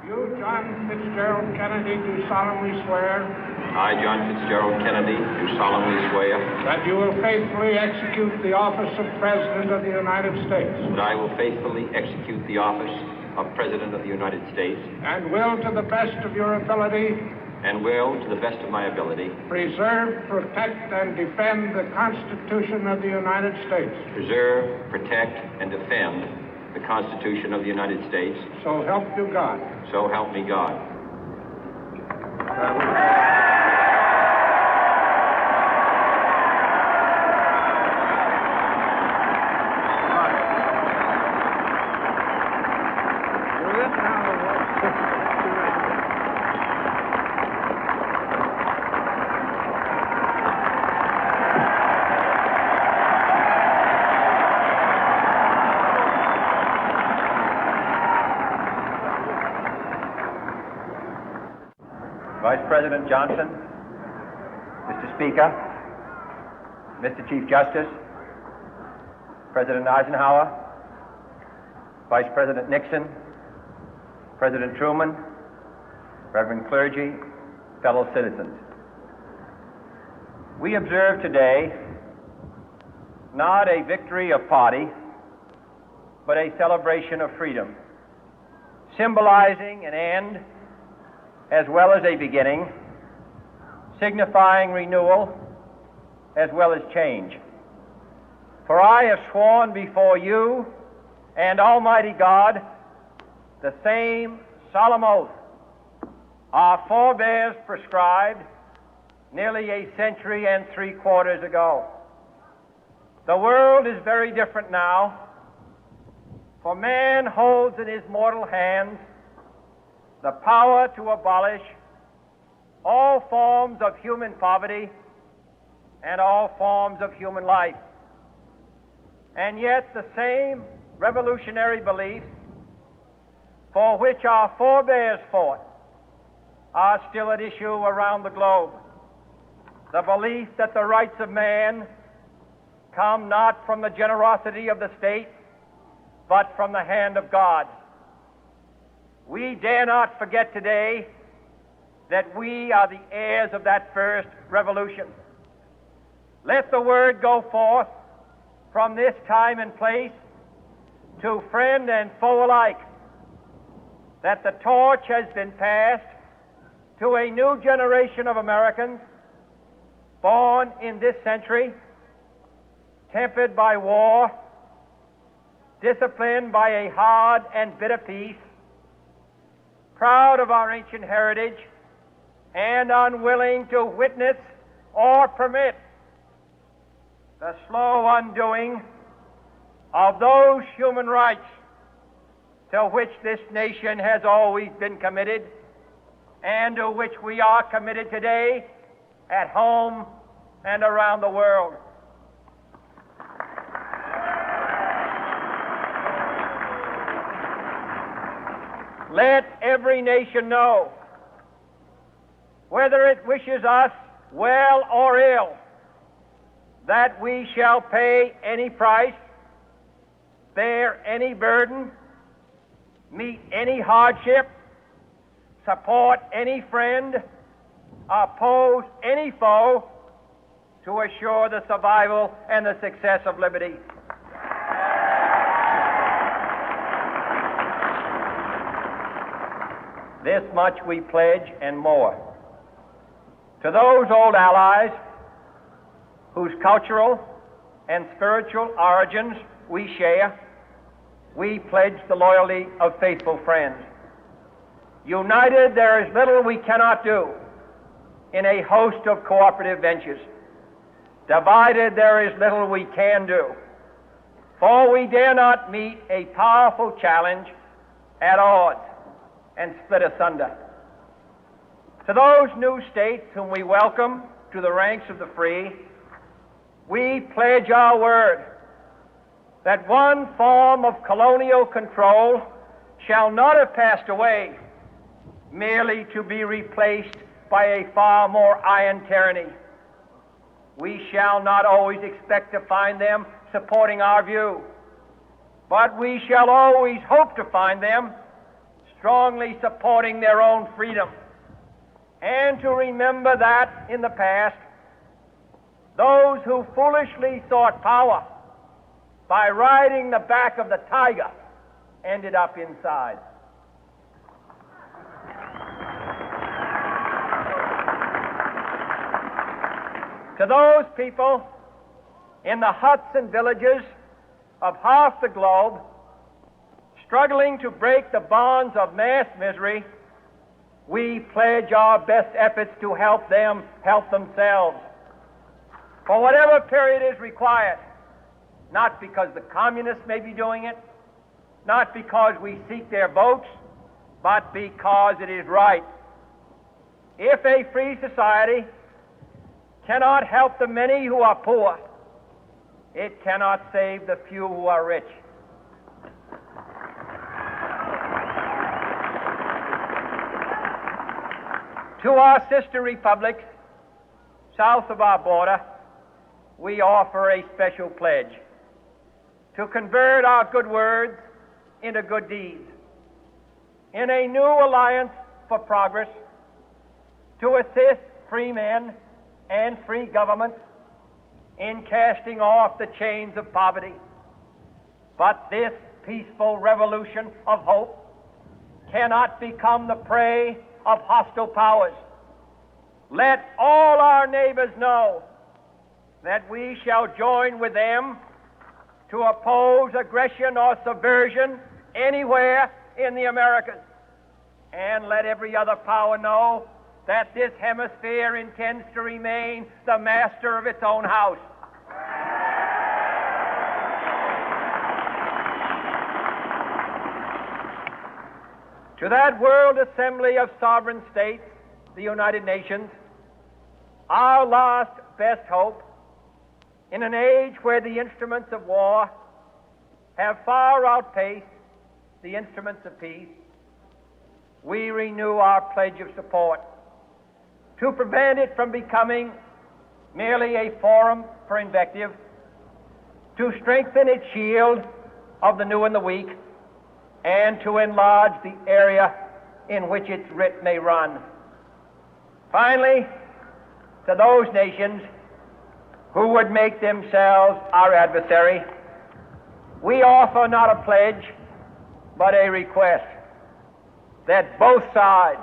You, John Fitzgerald Kennedy, do solemnly swear. I, John Fitzgerald Kennedy, do solemnly swear. That you will faithfully execute the office of President of the United States. That I will faithfully execute the office of President of the United States. And will, to the best of your ability. And will, to the best of my ability. Preserve, protect, and defend the Constitution of the United States. Preserve, protect, and defend the Constitution of the United States. So help you God. So help me God. Vice President Johnson, Mr. Speaker, Mr. Chief Justice, President Eisenhower, Vice President Nixon, President Truman, Reverend clergy, fellow citizens. We observe today not a victory of party, but a celebration of freedom, symbolizing an end as well as a beginning, signifying renewal as well as change. For I have sworn before you and Almighty God the same solemn oath our forebears prescribed nearly a century and 3/4 ago. The world is very different now, for man holds in his mortal hands the power to abolish all forms of human poverty and all forms of human life. And yet the same revolutionary beliefs for which our forebears fought are still at issue around the globe. The belief that the rights of man come not from the generosity of the state, but from the hand of God. We dare not forget today that we are the heirs of that first revolution. Let the word go forth from this time and place to friend and foe alike that the torch has been passed to a new generation of Americans born in this century, tempered by war, disciplined by a hard and bitter peace, proud of our ancient heritage, and unwilling to witness or permit the slow undoing of those human rights to which this nation has always been committed and to which we are committed today at home and around the world. Let every nation know, whether it wishes us well or ill, that we shall pay any price, bear any burden, meet any hardship, support any friend, oppose any foe to assure the survival and the success of liberty. This much we pledge and more. To those old allies whose cultural and spiritual origins we share, we pledge the loyalty of faithful friends. United, there is little we cannot do in a host of cooperative ventures. Divided, there is little we can do, for we dare not meet a powerful challenge at odds and split asunder. To those new states whom we welcome to the ranks of the free, we pledge our word that one form of colonial control shall not have passed away, merely to be replaced by a far more iron tyranny. We shall not always expect to find them supporting our view, but we shall always hope to find them strongly supporting their own freedom, and to remember that in the past, those who foolishly sought power by riding the back of the tiger ended up inside. To those people in the huts and villages of half the globe struggling to break the bonds of mass misery, we pledge our best efforts to help them help themselves for whatever period is required, not because the communists may be doing it, not because we seek their votes, but because it is right. If a free society cannot help the many who are poor, it cannot save the few who are rich. To our sister republics south of our border, we offer a special pledge to convert our good words into good deeds, in a new alliance for progress, to assist free men and free governments in casting off the chains of poverty. But this peaceful revolution of hope cannot become the prey of hostile powers. Let all our neighbors know that we shall join with them to oppose aggression or subversion anywhere in the Americas. And let every other power know that this hemisphere intends to remain the master of its own house. To that World Assembly of Sovereign States, the United Nations, our last best hope, in an age where the instruments of war have far outpaced the instruments of peace, we renew our pledge of support to prevent it from becoming merely a forum for invective, to strengthen its shield of the new and the weak, and to enlarge the area in which its writ may run. Finally, to those nations who would make themselves our adversary, we offer not a pledge, but a request that both sides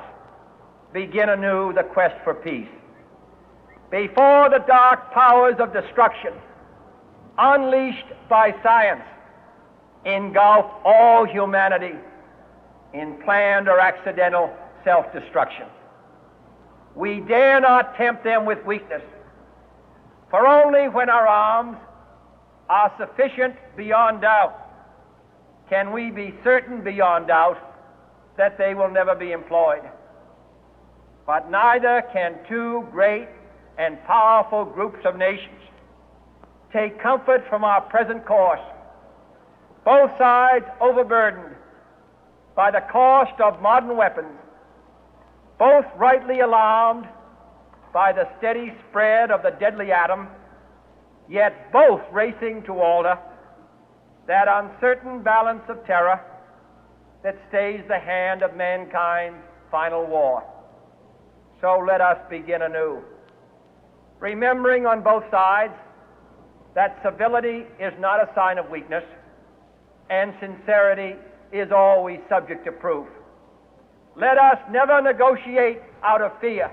begin anew the quest for peace. Before the dark powers of destruction, unleashed by science, engulf all humanity in planned or accidental self-destruction, we dare not tempt them with weakness, for only when our arms are sufficient beyond doubt can we be certain beyond doubt that they will never be employed. But neither can two great and powerful groups of nations take comfort from our present course, both sides overburdened by the cost of modern weapons, both rightly alarmed by the steady spread of the deadly atom, yet both racing to alter that uncertain balance of terror that stays the hand of mankind's final war. So let us begin anew, remembering on both sides that civility is not a sign of weakness, and sincerity is always subject to proof. Let us never negotiate out of fear,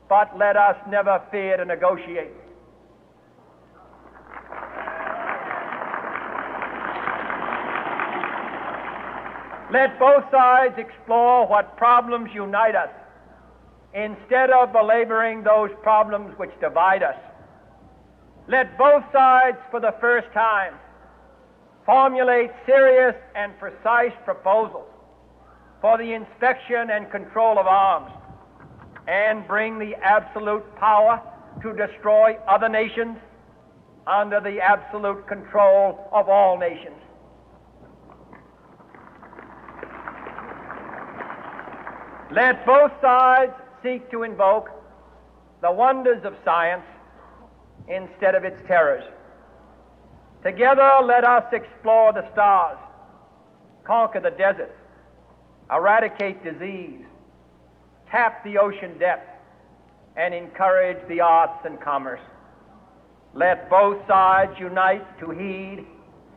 but let us never fear to negotiate. Let both sides explore what problems unite us, instead of belaboring those problems which divide us. Let both sides, for the first time, formulate serious and precise proposals for the inspection and control of arms, and bring the absolute power to destroy other nations under the absolute control of all nations. Let both sides seek to invoke the wonders of science instead of its terrors. Together, let us explore the stars, conquer the deserts, eradicate disease, tap the ocean depth, and encourage the arts and commerce. Let both sides unite to heed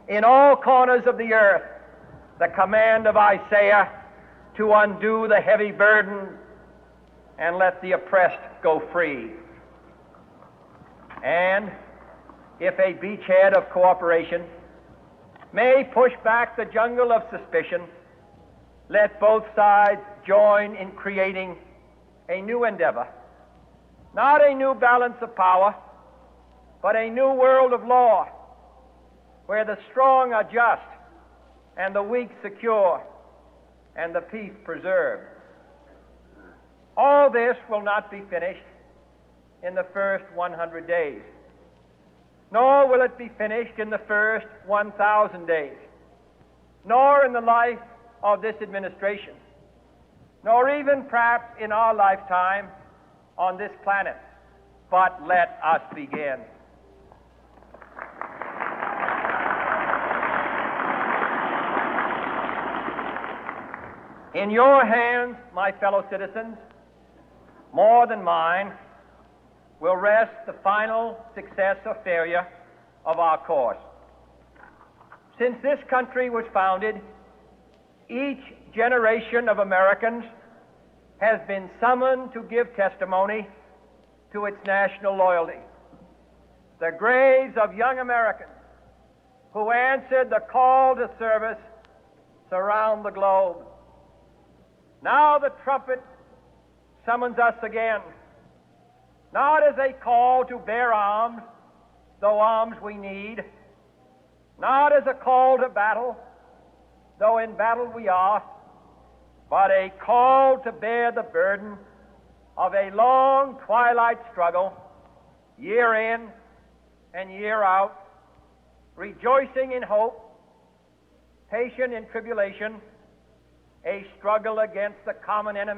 in all corners of the earth the command of Isaiah to undo the heavy burden and let the oppressed go free. And if a beachhead of cooperation may push back the jungle of suspicion, let both sides join in creating a new endeavor, not a new balance of power, but a new world of law, where the strong are just and the weak secure and the peace preserved. All this will not be finished in the first 100 days, nor will it be finished in the first 1,000 days, nor in the life of this administration, nor even perhaps in our lifetime on this planet. But let us begin. In your hands, my fellow citizens, more than mine, will rest the final success or failure of our course. Since this country was founded, each generation of Americans has been summoned to give testimony to its national loyalty. The graves of young Americans who answered the call to service surround the globe. Now the trumpet summons us again, not as a call to bear arms, though arms we need, not as a call to battle, though in battle we are, but a call to bear the burden of a long twilight struggle, year in and year out, rejoicing in hope, patient in tribulation, a struggle against the common enemy